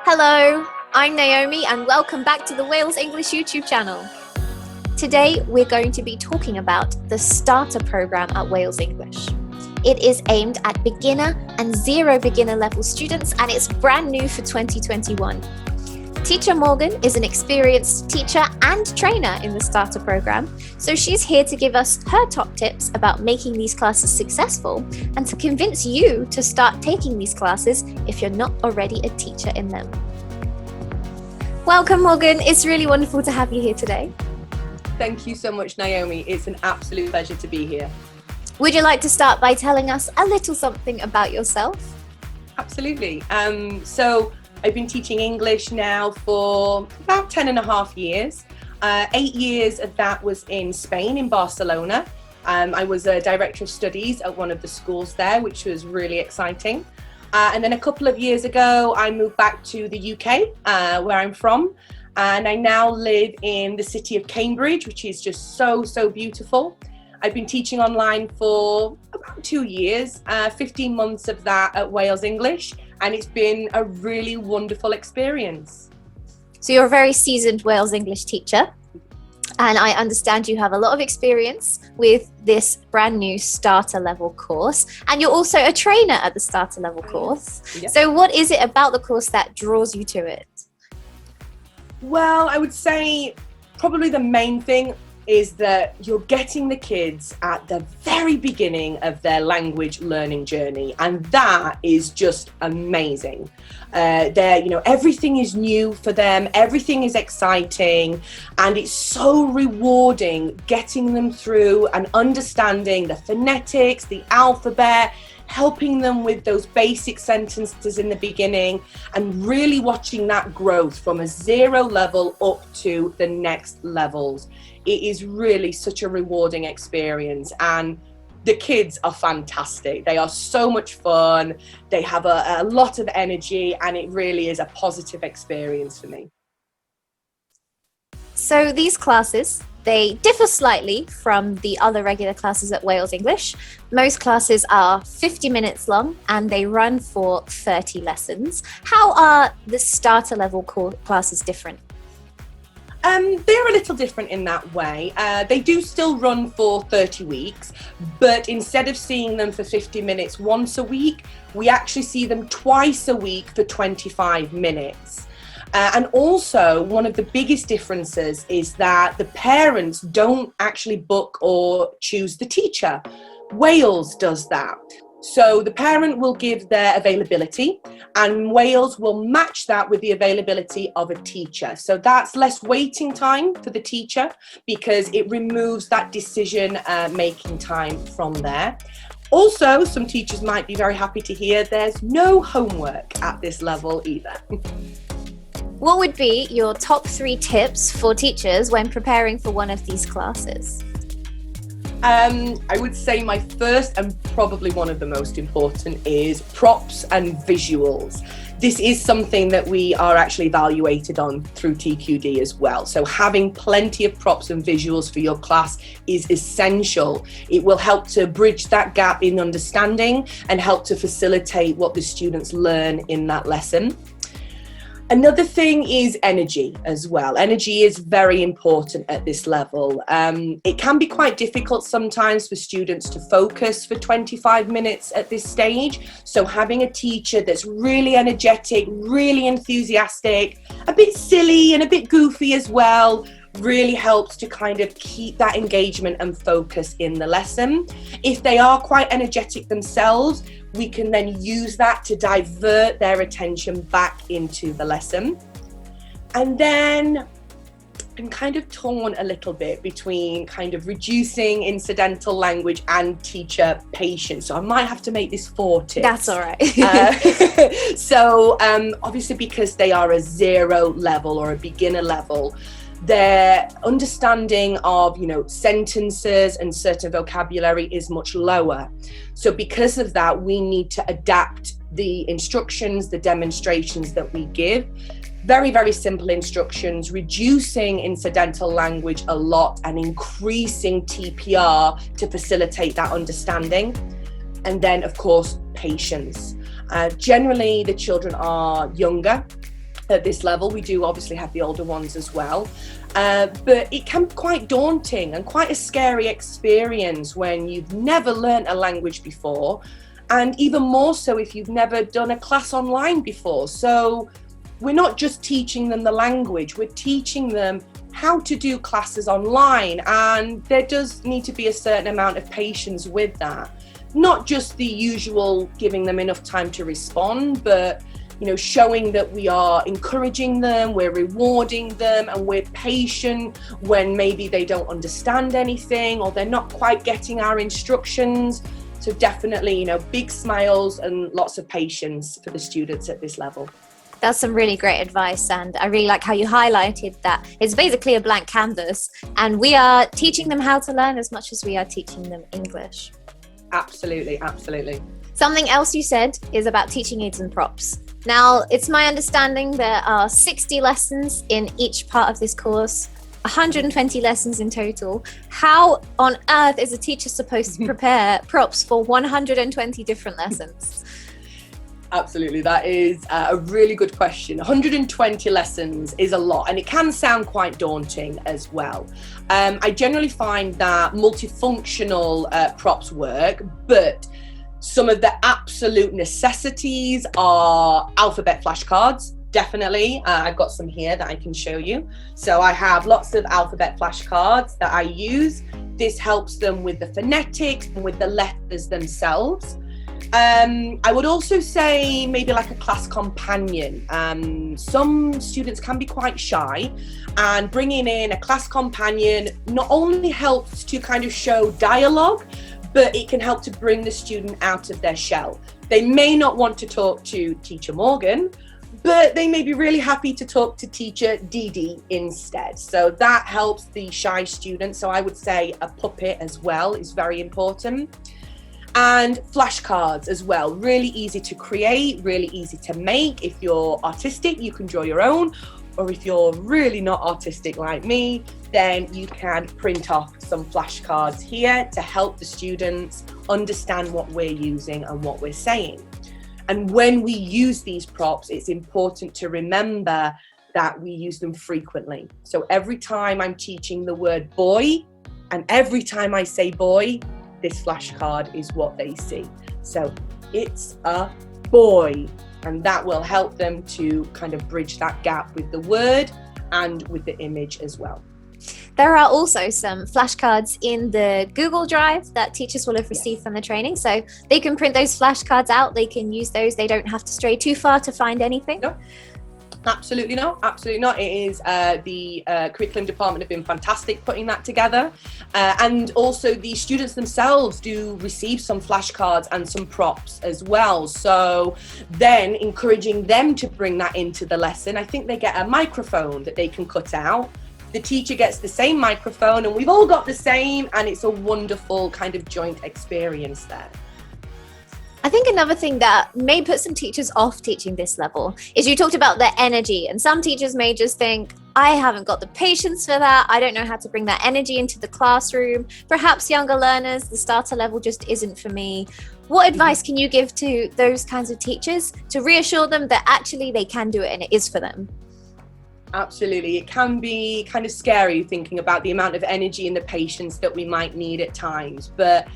Hello, I'm Naomi and welcome back to the Wales English YouTube channel. Today we're going to be talking about the starter program at Wales English. It is aimed at beginner and zero beginner level students and it's brand new for 2021. Teacher Morgan is an experienced teacher and trainer in the starter program, so she's here to give us her top tips about making these classes successful and to convince you to start taking these classes if you're not already a teacher in them. Welcome, Morgan. It's really wonderful to have you here today. Thank you so much, Naomi. It's an absolute pleasure to be here. Would you like to start by telling us a little something about yourself? Absolutely. So I've been teaching English now for about 10 and a half years. 8 years of that was in Spain, in Barcelona. I was a director of studies at one of the schools there, which was really exciting. And then a couple of years ago, I moved back to the UK, where I'm from. And I now live in the city of Cambridge, which is just so beautiful. I've been teaching online for about 2 years, 15 months of that at Wales English, and it's been a really wonderful experience. So you're a very seasoned Wales English teacher, and I understand you have a lot of experience with this brand new starter level course, and you're also a trainer at the starter level course. Yeah. So what is it about the course that draws you to it? Well, I would say probably the main thing is that you're getting the kids at the very beginning of their language learning journey, and that is just amazing. Everything is new for them, everything is exciting, and it's so rewarding getting them through and understanding the phonetics, the alphabet, helping them with those basic sentences in the beginning, and really watching that growth from a 0 level up to the next levels. It is really such a rewarding experience, and the kids are fantastic. They are so much fun. They have a lot of energy, and it really is a positive experience for me. So these classes, they differ slightly from the other regular classes at Wales English. Most classes are 50 minutes long and they run for 30 lessons. How are the starter level classes different? They're a little different in that way. They do still run for 30 weeks, but instead of seeing them for 50 minutes once a week, we actually see them twice a week for 25 minutes. And also, one of the biggest differences is that the parents don't actually book or choose the teacher. Wales does that. So the parent will give their availability, and Wales will match that with the availability of a teacher. So that's less waiting time for the teacher because it removes that decision making time from there. Also, some teachers might be very happy to hear there's no homework at this level either. What would be your top 3 tips for teachers when preparing for one of these classes? I would say my first and probably one of the most important is props and visuals. This is something that we are actually evaluated on through TQD as well. So having plenty of props and visuals for your class is essential. It will help to bridge that gap in understanding and help to facilitate what the students learn in that lesson. Another thing is energy as well. Energy is very important at this level. It can be quite difficult sometimes for students to focus for 25 minutes at this stage. So having a teacher that's really energetic, really enthusiastic, a bit silly and a bit goofy as well, really helps to kind of keep that engagement and focus in the lesson. If they are quite energetic themselves, we can then use that to divert their attention back into the lesson. And then I'm kind of torn a little bit between kind of reducing incidental language and teacher patience. So I might have to make this 4 tips. That's all right. So obviously because they are a 0 level or a beginner level, their understanding of, sentences and certain vocabulary is much lower. So because of that, we need to adapt the instructions, the demonstrations that we give. Very simple instructions, reducing incidental language a lot and increasing TPR to facilitate that understanding. And then, of course, patience. Generally, the children are younger at this level. We do obviously have the older ones as well, but it can be quite daunting and quite a scary experience when you've never learnt a language before, and even more so if you've never done a class online before. So we're not just teaching them the language, we're teaching them how to do classes online, and there does need to be a certain amount of patience with that. Not just the usual giving them enough time to respond, but showing that we are encouraging them, we're rewarding them, and we're patient when maybe they don't understand anything or they're not quite getting our instructions. So definitely, big smiles and lots of patience for the students at this level. That's some really great advice, and I really like how you highlighted that it's basically a blank canvas and we are teaching them how to learn as much as we are teaching them English. Absolutely, absolutely. Something else you said is about teaching aids and props. Now, it's my understanding there are 60 lessons in each part of this course, 120 lessons in total. How on earth is a teacher supposed to prepare props for 120 different lessons? Absolutely, that is a really good question. 120 lessons is a lot, and it can sound quite daunting as well. I generally find that multifunctional props work, but some of the absolute necessities are alphabet flashcards, definitely. I've got some here that I can show you. So I have lots of alphabet flashcards that I use. This helps them with the phonetics and with the letters themselves. I would also say maybe like a class companion. Some students can be quite shy, and bringing in a class companion not only helps to kind of show dialogue, but it can help to bring the student out of their shell. They may not want to talk to Teacher Morgan, but they may be really happy to talk to Teacher Dee instead. So that helps the shy student. So I would say a puppet as well is very important. And flashcards as well, really easy to create, really easy to make. If you're artistic, you can draw your own, or if you're really not artistic like me, then you can print off some flashcards here to help the students understand what we're using and what we're saying. And when we use these props, it's important to remember that we use them frequently. So every time I'm teaching the word boy, and every time I say boy, this flashcard is what they see. So it's a boy, and that will help them to kind of bridge that gap with the word and with the image as well. There are also some flashcards in the Google Drive that teachers will have received from the training. So they can print those flashcards out, they can use those, they don't have to stray too far to find anything. No. Absolutely not. Absolutely not. It is the curriculum department have been fantastic putting that together. And also the students themselves do receive some flashcards and some props as well. So then encouraging them to bring that into the lesson. I think they get a microphone that they can cut out. The teacher gets the same microphone, and we've all got the same, and it's a wonderful kind of joint experience there. I think another thing that may put some teachers off teaching this level is you talked about their energy, and some teachers may just think, I haven't got the patience for that. I don't know how to bring that energy into the classroom. Perhaps younger learners, the starter level just isn't for me. What advice can you give to those kinds of teachers to reassure them that actually they can do it and it is for them? Absolutely. It can be kind of scary thinking about the amount of energy and the patience that we might need at times, but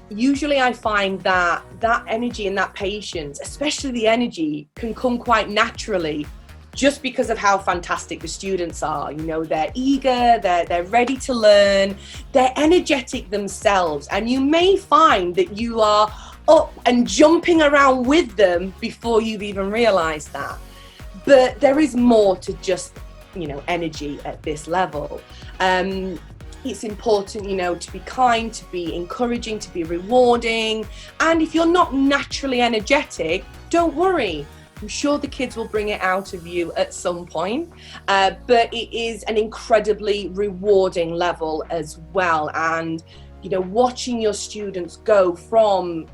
usually I find that that energy and that patience, especially the energy, can come quite naturally just because of how fantastic the students are. You know, they're eager, they're ready to learn, they're energetic themselves, and you may find that you are up and jumping around with them before you've even realized that. But there is more to just, energy at this level. It's important, to be kind, to be encouraging, to be rewarding. And if you're not naturally energetic, don't worry. I'm sure the kids will bring it out of you at some point. But it is an incredibly rewarding level as well. And, watching your students go from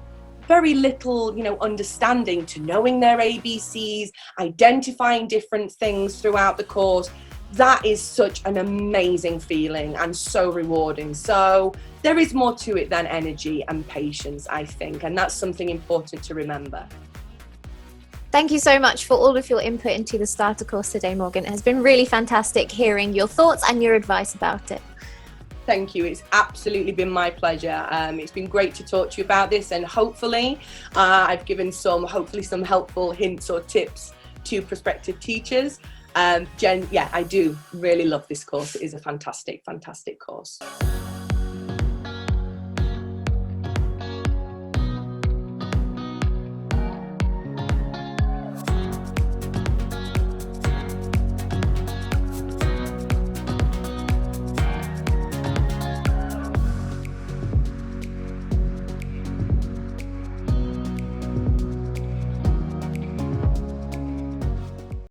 very little, understanding to knowing their ABCs, identifying different things throughout the course, that is such an amazing feeling and so rewarding. So there is more to it than energy and patience, I think, and that's something important to remember. Thank you so much for all of your input into the starter course today, Morgan. It has been really fantastic hearing your thoughts and your advice about it. Thank you. It's absolutely been my pleasure. It's been great to talk to you about this, and hopefully I've given some helpful hints or tips to prospective teachers. Jen, yeah, I do really love this course. It is a fantastic, fantastic course.